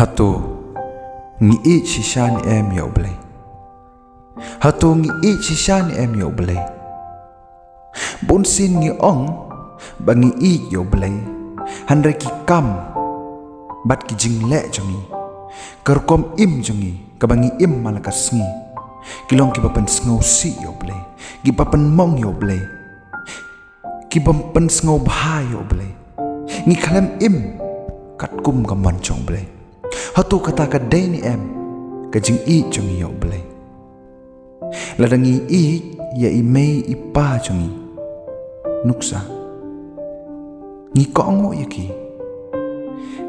HATO ngi SHISHA ni em U BLEI. HATO ngi SHISHA ni em U BLEI. Bon sin ngi ong bangi U BLEI. Handre ki kam bat ki jingleh jongi. Kerkom im jongi kabangi im malakas ngi. Kilong kibapan sngau si U BLEI. Kibapan mong U BLEI. Kibapan sngau bha U BLEI. Ngi kalem im kat kum kaman chong BLEI. HATO kata ka day ni em ka jing jongi U BLEI. Ladangi ya imei ipa jongi nuksa ngi kongo yaki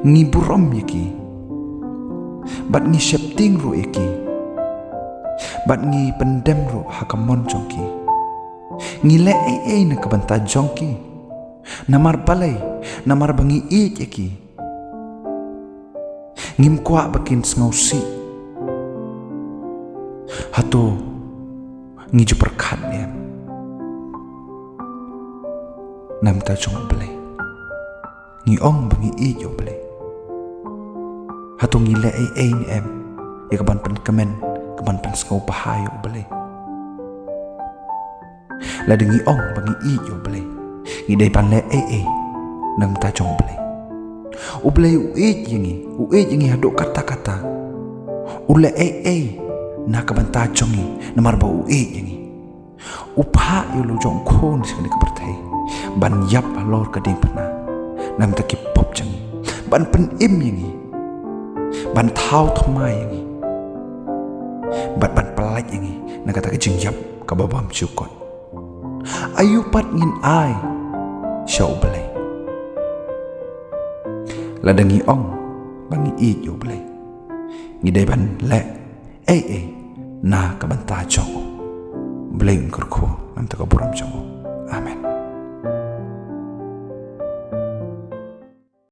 ngi burom yaki bat ngi shepting ru yaki bat ngi pendem ru hakamon jongki ngi le na kabanta jongki namar balai namar bangi yaki ngim kwah bakin sngausi HATO ngi juperkat ni em nam ta jong BLEI ngi ong bangi U BLEI. HATO ngi le ni em ya kaban pen kemen kaban pen sngau bahai U BLEI. La dengi ong bangi U BLEI ngi dai pan le nam ta jong BLEI. U BLEI u yengi hado kata-kata ule na kabanta jongi namar ba u yengi upha yu lo jong khon sikni kaperthai ban yap lor ka ding pana nam ta ki pop jangi ban pen im yengi ban thau thoma yengi ban palai yengi na kata ka jingyap ka babam chukot ayu pat ngin ai sha U BLEI. Ladangi ong bangi U BLEI ngi dai ban le na kabanta jong BLEI jingkyrkhu nam ta ka buram jong.